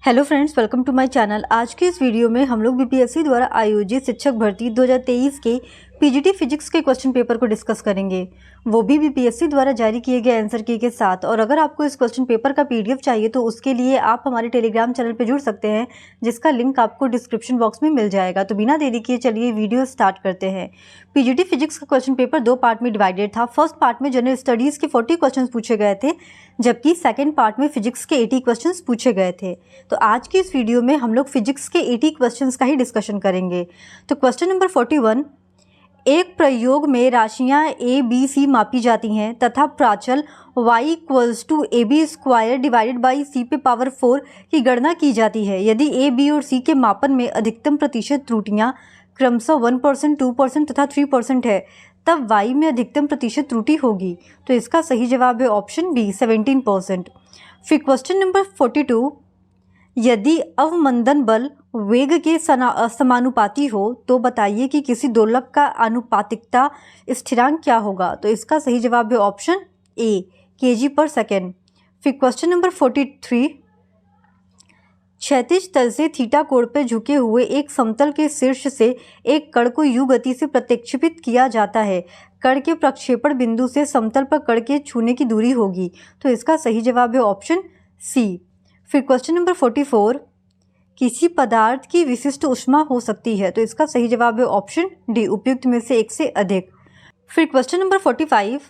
Hello friends, welcome to my channel. आज के इस वीडियो में हम लोग बीपीएससी द्वारा आयोजित शिक्षक भर्ती 2023 के पीजीटी फिजिक्स के क्वेश्चन पेपर को डिस्कस करेंगे, वो भी बीपीएससी द्वारा जारी किए गए आंसर की के साथ। और अगर आपको इस क्वेश्चन पेपर का पीडीएफ चाहिए तो उसके लिए आप हमारे टेलीग्राम चैनल पर जुड़ सकते हैं, जिसका लिंक आपको डिस्क्रिप्शन बॉक्स में मिल जाएगा। तो बिना देरी किए चलिए वीडियो स्टार्ट करते हैं। पीजीटी फिजिक्स का क्वेश्चन पेपर दो पार्ट में डिवाइडेड था। फर्स्ट पार्ट में जनरल स्टडीज़ के 40 क्वेश्चन पूछे गए थे, जबकि सेकेंड पार्ट में फिजिक्स के 80 क्वेश्चन पूछे गए थे। तो आज की इस वीडियो में हम लोग फिजिक्स के 80 क्वेश्चंस का ही डिस्कशन करेंगे। तो क्वेश्चन नंबर 41, एक प्रयोग में राशियां a b c मापी जाती हैं तथा प्राचल y = ab² divided by c पे पावर 4 की गणना की जाती है। यदि a, b और c के मापन में अधिकतम प्रतिशत त्रुटियां क्रमशः 1%, 2% तथा 3% है, तब y में अधिकतम प्रतिशत त्रुटि होगी। तो इसका सही जवाब है ऑप्शन बी, 17%। फिर क्वेश्चन नंबर 42, यदि अवमंदन बल वेग के समानुपाती हो तो बताइए कि किसी दोलक का आनुपातिकता स्थिरांक क्या होगा। तो इसका सही जवाब है ऑप्शन ए, kg/सेकेंड। फिर क्वेश्चन नंबर 43, क्षैतिज तल से थीटा कोण पर झुके हुए एक समतल के शीर्ष से एक कण को यू गति से प्रक्षेपित किया जाता है। कण के प्रक्षेपण बिंदु से समतल पर कण के छूने की दूरी होगी। तो इसका सही जवाब है ऑप्शन सी। फिर क्वेश्चन नंबर 44, किसी पदार्थ की विशिष्ट ऊष्मा हो सकती है। तो इसका सही जवाब है ऑप्शन डी, उपयुक्त में से एक से अधिक। फिर क्वेश्चन नंबर 45,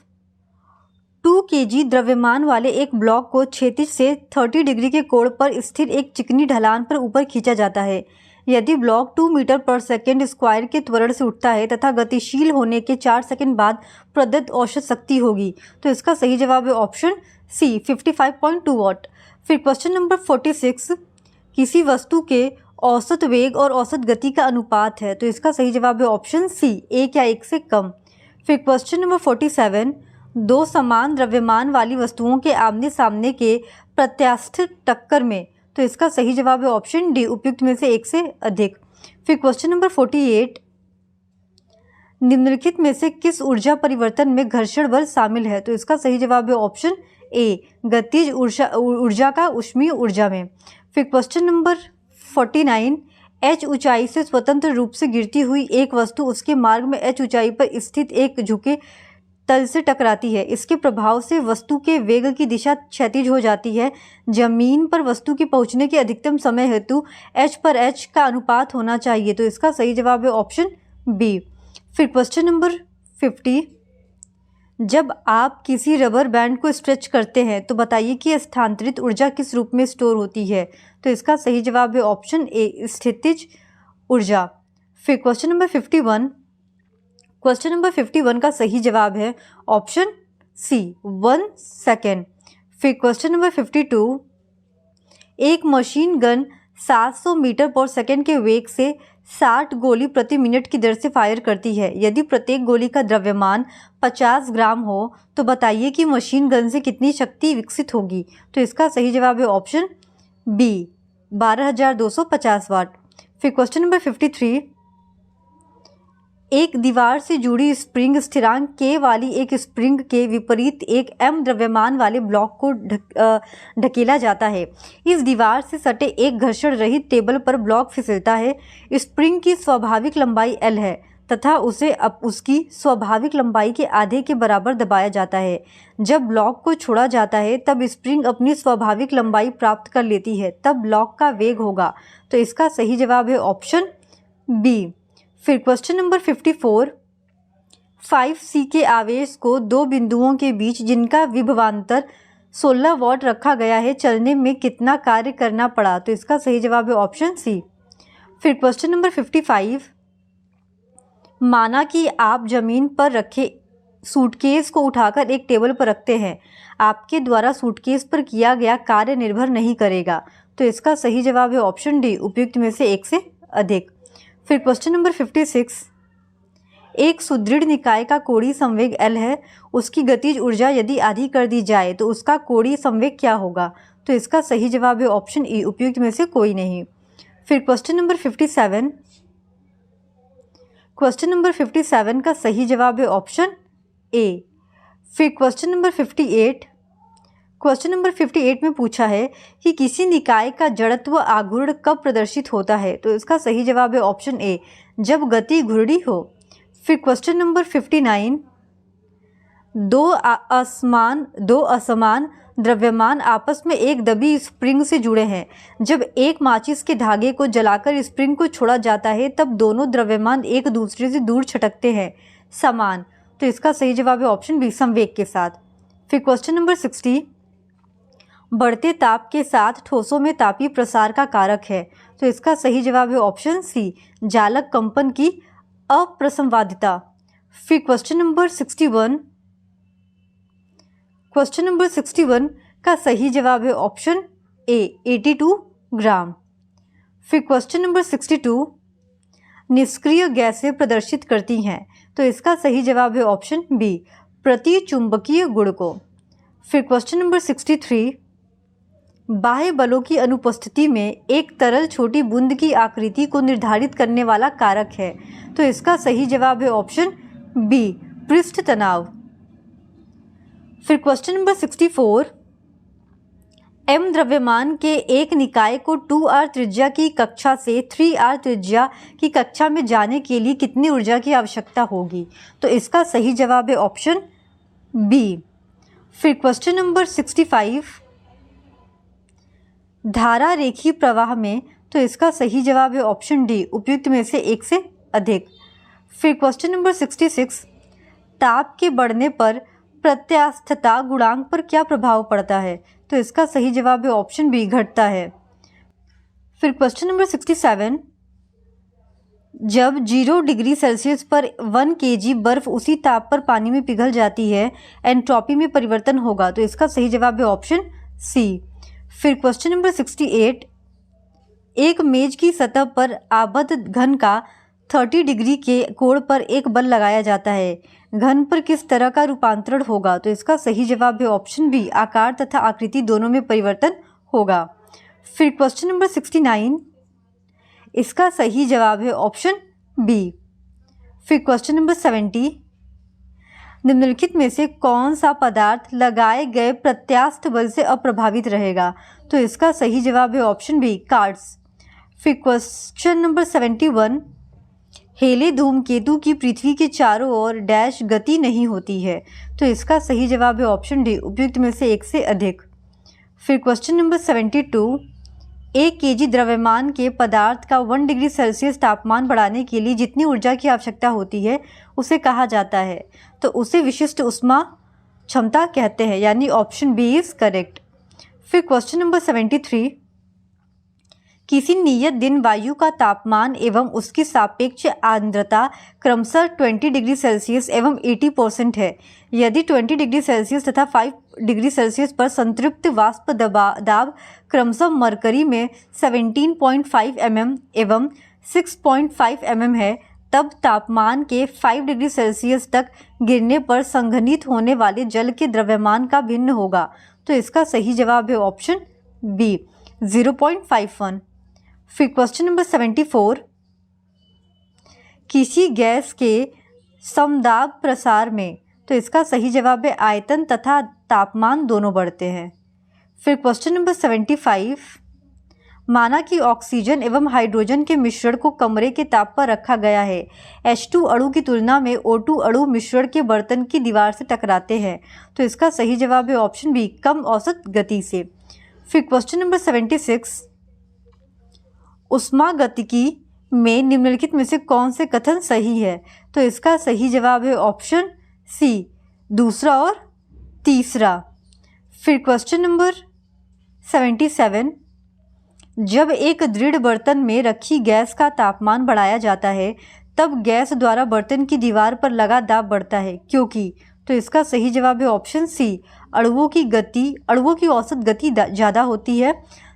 2 kg द्रव्यमान वाले एक ब्लॉक को क्षैतिज से 30 डिग्री के कोण पर स्थिर एक चिकनी ढलान पर ऊपर खींचा जाता है। यदि ब्लॉक 2 मीटर/सेकेंड² के त्वरण से उठता है तथा गतिशील होने के 4 सेकंड बाद प्रदत्त औसत शक्ति होगी। तो इसका सही जवाब है ऑप्शन सी, 55.2 वाट। फिर क्वेश्चन नंबर 46, किसी वस्तु के औसत वेग और औसत गति का अनुपात है। तो इसका सही जवाब है ऑप्शन सी, 1 या 1 से कम। फिर क्वेश्चन नंबर 47, दो समान द्रव्यमान वाली वस्तुओं के आमने सामने के प्रत्यास्थ टक्कर में। तो इसका सही जवाब है ऑप्शन डी, उपयुक्त में से एक से अधिक। फिर क्वेश्चन नंबर 48, निम्नलिखित में से किस ऊर्जा परिवर्तन में घर्षण बल शामिल है। तो इसका सही जवाब है ऑप्शन ए, गतिज ऊर्जा का ऊष्मीय ऊर्जा में। फिर क्वेश्चन नंबर 49, h ऊंचाई से स्वतंत्र रूप से गिरती हुई एक वस्तु उसके मार्ग में h ऊंचाई पर स्थित एक झुके तल से टकराती है। इसके प्रभाव से वस्तु के वेग की दिशा क्षैतिज हो जाती है। जमीन पर वस्तु के पहुंचने के अधिकतम समय हेतु h/h का अनुपात होना चाहिए। तो इसका सही जवाब है ऑप्शन बी। फिर क्वेश्चन नंबर 50, जब आप किसी रबर बैंड को स्ट्रेच करते हैं तो बताइए कि स्थानांतरित ऊर्जा किस रूप में स्टोर होती है। तो इसका सही जवाब है ऑप्शन ए, स्थितिज ऊर्जा। फिर क्वेश्चन नंबर 51, क्वेश्चन नंबर 51 का सही जवाब है ऑप्शन सी, 1 सेकेंड। फिर क्वेश्चन नंबर 52, एक मशीन गन 700 मीटर/सेकेंड के वेग से 60 गोली प्रति मिनट की दर से फायर करती है। यदि प्रत्येक गोली का द्रव्यमान 50 ग्राम हो तो बताइए कि मशीन गन से कितनी शक्ति विकसित होगी। तो इसका सही जवाब है ऑप्शन बी, 12,250 वाट। फिर क्वेश्चन नंबर 53, एक दीवार से जुड़ी स्प्रिंग स्थिरांक k वाली एक स्प्रिंग के विपरीत एक m द्रव्यमान वाले ब्लॉक को ढकेला जाता है। इस दीवार से सटे एक घर्षण रहित टेबल पर ब्लॉक फिसलता है। स्प्रिंग की स्वाभाविक लंबाई l है तथा उसे अब उसकी स्वाभाविक लंबाई के आधे के बराबर दबाया जाता है। जब ब्लॉक को छोड़ा जाता है तब स्प्रिंग अपनी स्वाभाविक लंबाई प्राप्त कर लेती है, तब ब्लॉक का वेग होगा। तो इसका सही जवाब है ऑप्शन बी। फिर क्वेश्चन नंबर 54, 5C के आवेश को दो बिंदुओं के बीच जिनका विभवांतर 16 वाट रखा गया है, चलने में कितना कार्य करना पड़ा। तो इसका सही जवाब है ऑप्शन सी। फिर क्वेश्चन नंबर 55, माना कि आप जमीन पर रखे सूटकेस को उठाकर एक टेबल पर रखते हैं, आपके द्वारा सूटकेस पर किया गया कार्य निर्भर नहीं करेगा। तो इसका सही जवाब है ऑप्शन डी, उपयुक्त में से एक से अधिक। फिर क्वेश्चन नंबर 56, एक सुदृढ़ निकाय का कोणीय संवेग L है, उसकी गतिज ऊर्जा यदि आधी कर दी जाए तो उसका कोणीय संवेग क्या होगा। तो इसका सही जवाब है ऑप्शन ई, उपयुक्त में से कोई नहीं। फिर क्वेश्चन नंबर 57, क्वेश्चन नंबर 57 का सही जवाब है ऑप्शन ए। फिर क्वेश्चन नंबर 58, क्वेश्चन नंबर 58 में पूछा है कि किसी निकाय का जड़त्व आघूर्ण कब प्रदर्शित होता है। तो इसका सही जवाब है ऑप्शन ए, जब गति घूर्णी हो। फिर क्वेश्चन नंबर 59, दो असमान द्रव्यमान आपस में एक दबी स्प्रिंग से जुड़े हैं। जब एक माचिस के धागे को जलाकर स्प्रिंग को छोड़ा जाता है तब दोनों द्रव्यमान एक दूसरे से दूर छटकते हैं, समान। तो इसका सही जवाब है ऑप्शन बी, संवेग के साथ। फिर क्वेश्चन नंबर 60, बढ़ते ताप के साथ ठोसों में तापीय प्रसार का कारक है। तो इसका सही जवाब है ऑप्शन सी, जालक कंपन की अप्रसंवादिता। फिर क्वेश्चन नंबर 61 का सही जवाब है ऑप्शन ए, 82 ग्राम। फिर क्वेश्चन नंबर 62, निष्क्रिय गैसें प्रदर्शित करती हैं। तो इसका सही जवाब है ऑप्शन बी, प्रतिचुंबकीय गुण को। फिर क्वेश्चन नंबर 63, बाह्य बलों की अनुपस्थिति में एक तरल छोटी बूंद की आकृति को निर्धारित करने वाला कारक है। तो इसका सही जवाब है ऑप्शन बी, पृष्ठ तनाव। फिर क्वेश्चन नंबर 64, एम द्रव्यमान के एक निकाय को 2r त्रिज्या की कक्षा से 3r त्रिज्या की कक्षा में जाने के लिए कितनी ऊर्जा की आवश्यकता होगी। तो इसका सही जवाब है ऑप्शन बी। फिर क्वेश्चन नंबर 65, धारा रेखीय प्रवाह में। तो इसका सही जवाब है ऑप्शन डी, उपयुक्त में से एक से अधिक। फिर क्वेश्चन नंबर 66, ताप के बढ़ने पर प्रत्यास्थता गुणांक पर क्या प्रभाव पड़ता है। तो इसका सही जवाब है ऑप्शन बी, घटता है। फिर क्वेश्चन नंबर 67, जब 0 डिग्री सेल्सियस पर 1 kg बर्फ उसी ताप पर पानी में पिघल जाती है, एंट्रोपी में परिवर्तन होगा। तो इसका सही जवाब है ऑप्शन सी। फिर क्वेश्चन नंबर 68, एक मेज की सतह पर आबद्ध घन का 30 डिग्री के कोण पर एक बल लगाया जाता है, घन पर किस तरह का रूपांतरण होगा। तो इसका सही जवाब है ऑप्शन बी, आकार तथा आकृति दोनों में परिवर्तन होगा। फिर क्वेश्चन नंबर 69, इसका सही जवाब है ऑप्शन बी। फिर क्वेश्चन नंबर 70, निम्नलिखित में से कौन सा पदार्थ लगाए गए प्रत्यास्थ बल से अप्रभावित रहेगा। तो इसका सही जवाब है ऑप्शन बी, कार्ड्स। फिर क्वेश्चन नंबर 71, हेले धूमकेतु की पृथ्वी के चारों ओर डैश गति नहीं होती है। तो इसका सही जवाब है ऑप्शन डी, उपयुक्त में से एक से अधिक। फिर क्वेश्चन नंबर 72, 1 kg द्रव्यमान के पदार्थ का 1 डिग्री सेल्सियस तापमान बढ़ाने के लिए जितनी ऊर्जा की आवश्यकता होती है उसे कहा जाता है। तो उसे विशिष्ट ऊष्मा क्षमता कहते हैं, यानी ऑप्शन बी इज करेक्ट। फिर क्वेश्चन नंबर 73, किसी नियत दिन वायु का तापमान एवं उसकी सापेक्ष आर्द्रता क्रमशः 20 डिग्री सेल्सियस एवं 80% है। यदि 20 डिग्री सेल्सियस तथा 5 डिग्री सेल्सियस पर संतृप्त वाष्प दाब क्रमशः मरकरी में 17.5 mm एवं 6.5 mm है, तब तापमान के 5 डिग्री सेल्सियस तक गिरने पर संघनित होने वाले जल के द्रव्यमान का भिन्न होगा। तो इसका सही जवाब है ऑप्शन बी, 0.51। फिर क्वेश्चन नंबर 74, किसी गैस के समदाब प्रसार में। तो इसका सही जवाब है आयतन तथा तापमान दोनों बढ़ते हैं। फिर क्वेश्चन नंबर 75, माना कि ऑक्सीजन एवं हाइड्रोजन के मिश्रण को कमरे के ताप पर रखा गया है। H2 अणु की तुलना में O2 अणु मिश्रण के बर्तन की दीवार से टकराते हैं। तो इसका सही जवाब है ऑप्शन बी, कम औसत गति से। फिर क्वेश्चन नंबर 76, उष्मागतिकी में निम्नलिखित में से कौन से कथन सही है। तो इसका सही जवाब है ऑप्शन सी, दूसरा और तीसरा। फिर क्वेश्चन नंबर 77, जब एक दृढ़ बर्तन में रखी गैस का तापमान बढ़ाया जाता है तब गैस द्वारा बर्तन की दीवार पर लगा दाब बढ़ता है, क्योंकि। तो इसका सही जवाब है ऑप्शन सी, अणुओं की औसत गति ज़्यादा होती है,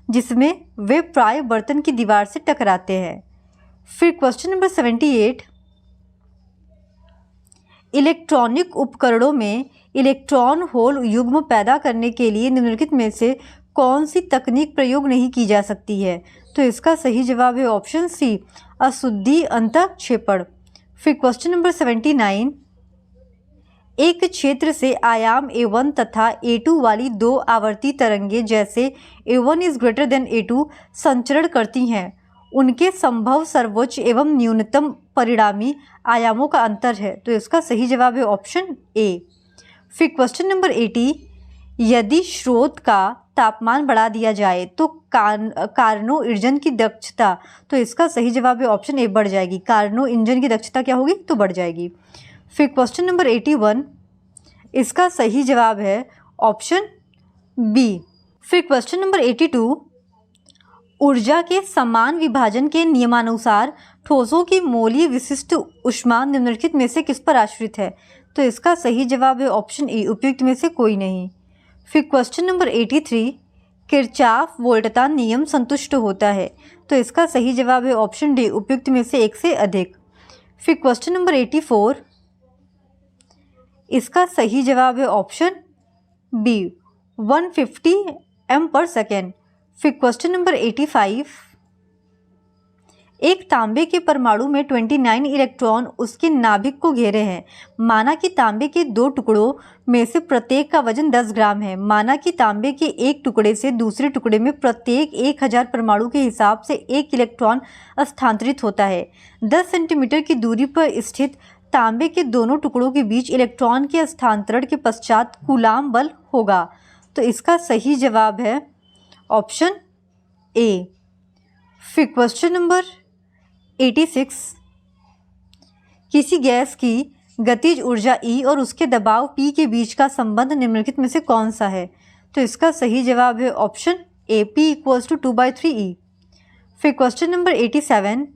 जिसमें वे प्राय बर्तन की दीवार से टकराते हैं। फिर क्वेश्चन नंबर 78, इलेक्ट्रॉनिक उपकरणों में इलेक्ट्रॉन होल युग्म पैदा करने के लिए निम्नलिखित में से कौन सी तकनीक प्रयोग नहीं की जा सकती है। तो इसका सही जवाब है ऑप्शन सी, अशुद्धि अंतःक्षेपण। फिर क्वेश्चन नंबर 79, एक क्षेत्र से आयाम A1 तथा A2 वाली दो आवर्ती तरंगे जैसे A1 is greater than A2 संचरण करती हैं, उनके संभव सर्वोच्च एवं न्यूनतम परिणामी आयामों का अंतर है। तो इसका सही जवाब है ऑप्शन ए। फिर क्वेश्चन नंबर 80, यदि स्रोत का तापमान बढ़ा दिया जाए तो कार्नो इंजन की दक्षता, तो इसका सही जवाब है ऑप्शन ए, बढ़ जाएगी। कार्नो इंजन की दक्षता क्या होगी? तो बढ़ जाएगी। फिर क्वेश्चन नंबर 81, इसका सही जवाब है ऑप्शन बी। फिर क्वेश्चन नंबर 82, ऊर्जा के समान विभाजन के नियमानुसार ठोसों की मोलीय विशिष्ट ऊष्मा निम्नलिखित में से किस पर आश्रित है? तो इसका सही जवाब है ऑप्शन ए, उपयुक्त में से कोई नहीं। फिर क्वेश्चन नंबर 83, किरचॉफ वोल्टता नियम संतुष्ट होता है, तो इसका सही जवाब है ऑप्शन डी, उपयुक्त में से एक से अधिक। फिर क्वेश्चन नंबर 84, इसका सही जवाब है ऑप्शन बी, 150 एम पर सेकेंड। फिर क्वेश्चन नंबर 85, एक तांबे के परमाणु में 29 इलेक्ट्रॉन उसके नाभिक को घेरे हैं। माना कि तांबे के दो टुकड़ों में से प्रत्येक का वजन 10 ग्राम है। माना कि तांबे के एक टुकड़े से दूसरे टुकड़े में प्रत्येक 1000 परमाणु के हिसाब से एक इलेक्ट्रॉन स्थानांतरित होता है। 10 सेंटीमीटर की दूरी पर स्थित तांबे के दोनों टुकड़ों के बीच इलेक्ट्रॉन के स्थानांतरण के पश्चात कूलाम बल होगा। तो इसका सही जवाब है ऑप्शन ए। फिर क्वेश्चन नंबर 86, किसी गैस की गतिज ऊर्जा E और उसके दबाव P के बीच का संबंध निम्नलिखित में से कौन सा है? तो इसका सही जवाब है ऑप्शन ए, P = 2/3E। फिर क्वेश्चन नंबर 87,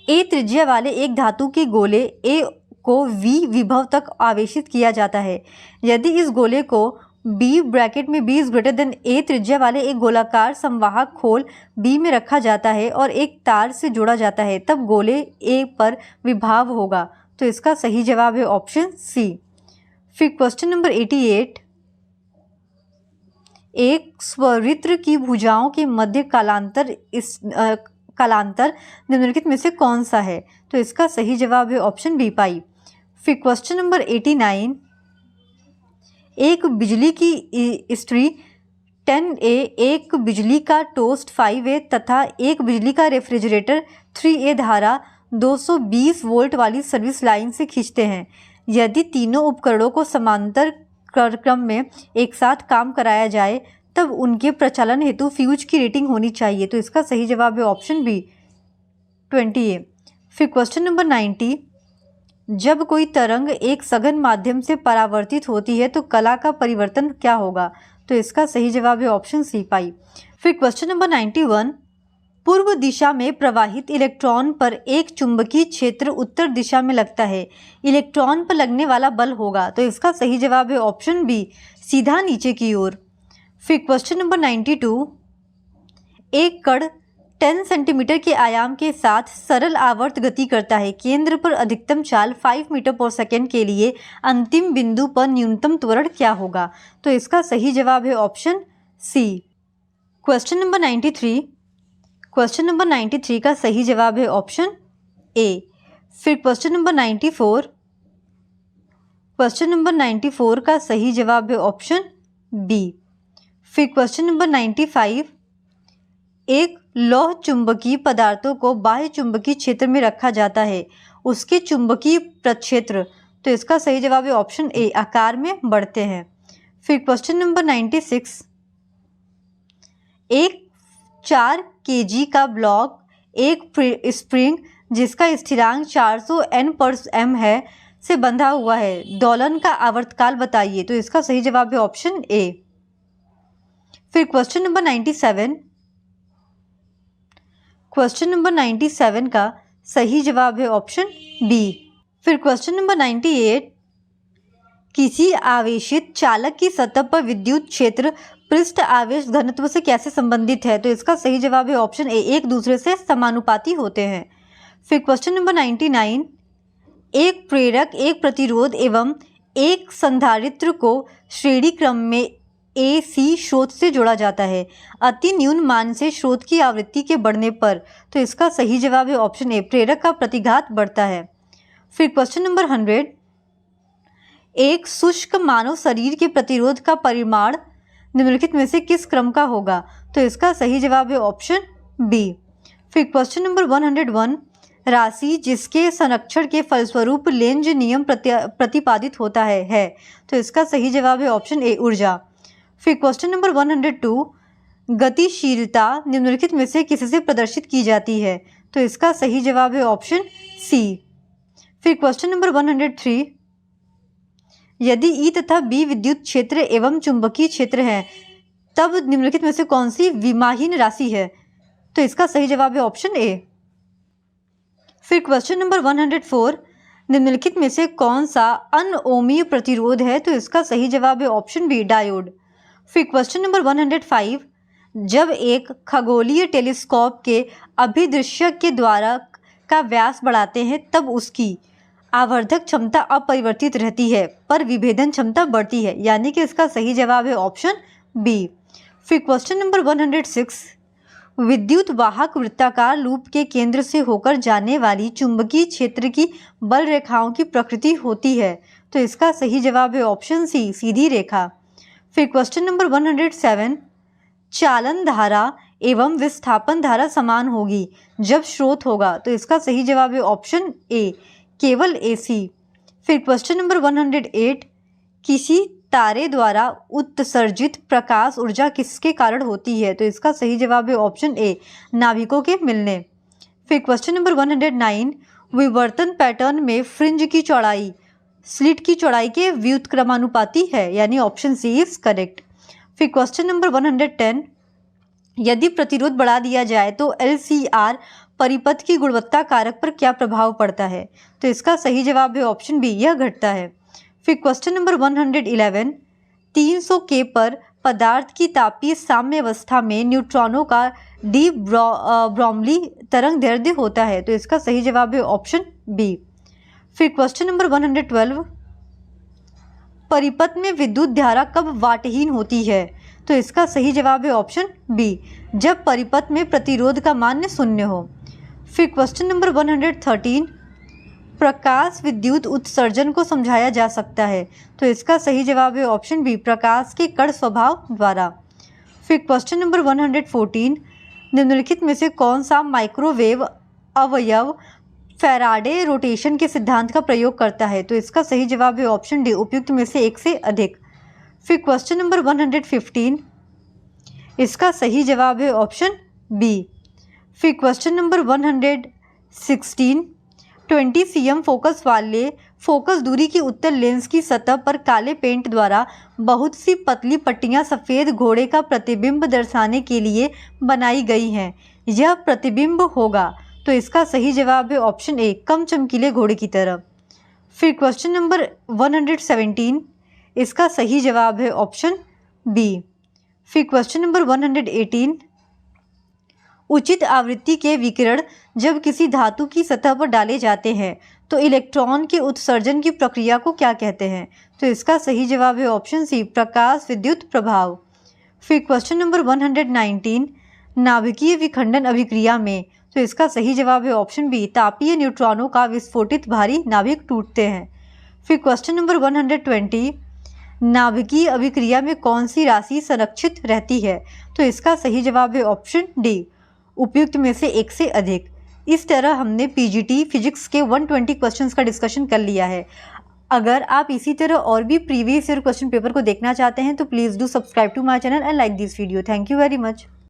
A त्रिज्या वाले एक धातु के गोले A को V विभव तक आवेशित किया जाता है। यदि इस गोले को B ब्रैकेट में B > A त्रिज्या वाले एक गोलाकार संवाहक खोल B में रखा जाता है और एक तार से जोड़ा जाता है, तब गोले A पर विभव होगा। तो इसका सही जवाब है ऑप्शन सी। फिर क्वेश्चन नंबर 88, एक स्वरित्र की भुजाओं के मध्य कालांतर निम्नलिखित में से कौन सा है? तो इसका सही जवाब है ऑप्शन बी, पाई। फिर क्वेश्चन नंबर 89, एक बिजली की इस्त्री 10A, एक बिजली का टोस्ट 5A तथा एक बिजली का रेफ्रिजरेटर 3A धारा 220 वोल्ट वाली सर्विस लाइन से खींचते हैं। यदि तीनों उपकरणों को समांतर क्रम में एक साथ काम कराया जाए तब उनके प्रचालन हेतु फ्यूज की रेटिंग होनी चाहिए। तो इसका सही जवाब है ऑप्शन बी, 20A। फिर क्वेश्चन नंबर 90, जब कोई तरंग एक सघन माध्यम से परावर्तित होती है तो कला का परिवर्तन क्या होगा? तो इसका सही जवाब है ऑप्शन सी, पाई। फिर क्वेश्चन नंबर 91, पूर्व दिशा में प्रवाहित इलेक्ट्रॉन पर एक चुंबकीय क्षेत्र उत्तर दिशा में लगता है। इलेक्ट्रॉन पर लगने वाला बल होगा। तो इसका सही जवाब है ऑप्शन बी, सीधा नीचे की ओर। फिर क्वेश्चन नंबर 92, एक कण 10 सेंटीमीटर के आयाम के साथ सरल आवर्त गति करता है। केंद्र पर अधिकतम चाल 5 मीटर पर सेकेंड के लिए अंतिम बिंदु पर न्यूनतम त्वरण क्या होगा? तो इसका सही जवाब है ऑप्शन सी। क्वेश्चन नंबर 93 का सही जवाब है ऑप्शन ए। फिर क्वेश्चन नंबर 94 का सही जवाब है ऑप्शन बी। फिर क्वेश्चन नंबर 95, एक लौह चुंबकीय पदार्थों को बाह्य चुंबकीय क्षेत्र में रखा जाता है, उसके चुंबकीय प्रक्षेत्र, तो इसका सही जवाब है ऑप्शन ए, आकार में बढ़ते हैं। फिर क्वेश्चन नंबर 96, एक 4 kg का ब्लॉक एक स्प्रिंग जिसका स्थिरांक 400 N/m है से बंधा हुआ है, दोलन का आवर्तकाल बताइए। तो इसका सही जवाब है ऑप्शन ए। फिर क्वेश्चन नंबर 97 का सही जवाब है ऑप्शन बी। फिर क्वेश्चन नंबर 98, किसी आवेशित चालक की सतह पर विद्युत क्षेत्र पृष्ठ आवेश घनत्व से कैसे संबंधित है? तो इसका सही जवाब है ऑप्शन ए, एक दूसरे से समानुपाती होते हैं। फिर क्वेश्चन नंबर 99, एक प्रेरक एक प्रतिरोध एवं एक संधारित्र को श्रेणी क्रम में AC स्रोत से जोड़ा जाता है, अति न्यून मान से स्रोत की आवृत्ति के बढ़ने पर। तो इसका सही जवाब है ऑप्शन ए, प्रेरक का प्रतिघात बढ़ता है। फिर क्वेश्चन नंबर 100, एक शुष्क मानव शरीर के प्रतिरोध का परिमाण निम्नलिखित में से किस क्रम का होगा? तो इसका सही जवाब है ऑप्शन बी। फिर क्वेश्चन नंबर 101, राशि जिसके संरक्षण के फलस्वरूप लेंज नियम प्रतिपादित होता है। तो इसका सही जवाब है ऑप्शन ए, ऊर्जा। फिर क्वेश्चन नंबर 102, गतिशीलता निम्नलिखित में से किससे प्रदर्शित की जाती है? तो इसका सही जवाब है ऑप्शन सी। फिर क्वेश्चन नंबर 103, यदि ई तथा बी विद्युत क्षेत्र एवं चुंबकीय क्षेत्र हैं, तब निम्नलिखित में से कौन सी विमाहीन राशि है? तो इसका सही जवाब है ऑप्शन ए। फिर क्वेश्चन नंबर 104, निम्नलिखित में से कौन सा अनओमीय प्रतिरोध है? तो इसका सही जवाब है ऑप्शन बी, डायोड। फिर क्वेश्चन नंबर 105, जब एक खगोलीय टेलीस्कोप के अभिदृश्यक के द्वारा का व्यास बढ़ाते हैं तब उसकी आवर्धक क्षमता अपरिवर्तित रहती है पर विभेदन क्षमता बढ़ती है, यानी कि इसका सही जवाब है ऑप्शन बी। फिर क्वेश्चन नंबर 106, विद्युत वाहक वृत्ताकार लूप के केंद्र से होकर जाने वाली चुंबकीय क्षेत्र की बल रेखाओं की प्रकृति होती है। तो इसका सही जवाब है ऑप्शन सी, सीधी रेखा। फिर क्वेश्चन नंबर 107, चालन धारा एवं विस्थापन धारा समान होगी जब स्रोत होगा। तो इसका सही जवाब है ऑप्शन ए, केवल एसी। फिर क्वेश्चन नंबर 108, किसी तारे द्वारा उत्सर्जित प्रकाश ऊर्जा किसके कारण होती है? तो इसका सही जवाब है ऑप्शन ए, नाभिकों के मिलने। फिर क्वेश्चन नंबर 109, विवर्तन पैटर्न में फ्रिंज की चौड़ाई स्लिट की चौड़ाई के व्युत्क्रमानुपाती है, यानी ऑप्शन सी इज करेक्ट। फिर क्वेश्चन नंबर 110, यदि प्रतिरोध बढ़ा दिया जाए तो LCR परिपथ की गुणवत्ता कारक पर क्या प्रभाव पड़ता है? तो इसका सही जवाब है ऑप्शन बी, यह घटता है। फिर क्वेश्चन नंबर 111, 300 K पर पदार्थ की तापीय साम्य अवस्था में न्यूट्रॉनों का डी ब्रोमली तरंग दैर्ध्य होता है। तो इसका सही जवाब है ऑप्शन बी। फिर क्वेश्चन नंबर 112, परिपथ में विद्युत धारा कब वाटहीन होती है? तो इसका सही जवाब है ऑप्शन बी, जब परिपथ में प्रतिरोध का मान 0 हो। फिर क्वेश्चन नंबर 113, प्रकाश विद्युत उत्सर्जन को समझाया जा सकता है। तो इसका सही जवाब है ऑप्शन बी, प्रकाश के कण स्वभाव द्वारा। फिर क्वेश्चन नंबर 114, निम्नलिखित में से कौन सा माइक्रोवेव अवयव फैराडे रोटेशन के सिद्धांत का प्रयोग करता है? तो इसका सही जवाब है ऑप्शन डी, उपयुक्त में से एक से अधिक। फिर क्वेश्चन नंबर 115, इसका सही जवाब है ऑप्शन बी। फिर क्वेश्चन नंबर 116, 20 cm फोकस वाले फोकस दूरी की उत्तल लेंस की सतह पर काले पेंट द्वारा बहुत सी पतली पट्टियां सफ़ेद घोड़े का प्रतिबिंब दर्शाने के लिए बनाई गई हैं। यह प्रतिबिंब होगा। तो इसका सही जवाब है ऑप्शन ए, कम चमकीले घोड़े की तरह। फिर क्वेश्चन नंबर 117, इसका सही जवाब है ऑप्शन बी। फिर क्वेश्चन नंबर 118, उचित आवृत्ति के विकिरण जब किसी धातु की सतह पर डाले जाते हैं तो इलेक्ट्रॉन के उत्सर्जन की प्रक्रिया को क्या कहते हैं? तो इसका सही जवाब है ऑप्शन सी, प्रकाश विद्युत प्रभाव। फिर क्वेश्चन नंबर 119, नाभिकीय विखंडन अभिक्रिया में, तो इसका सही जवाब है ऑप्शन बी, तापीय न्यूट्रॉनों का विस्फोटित भारी नाभिक टूटते हैं। फिर क्वेश्चन नंबर 120, नाभिकीय अभिक्रिया में कौन सी राशि संरक्षित रहती है? तो इसका सही जवाब है ऑप्शन डी, उपयुक्त में से एक से अधिक। इस तरह हमने पीजीटी फिजिक्स के 120 क्वेश्चंस का डिस्कशन कर लिया है। अगर आप इसी तरह और भी प्रीवियस ईयर क्वेश्चन पेपर को देखना चाहते हैं तो please do subscribe to my channel and like this video. Thank you very much.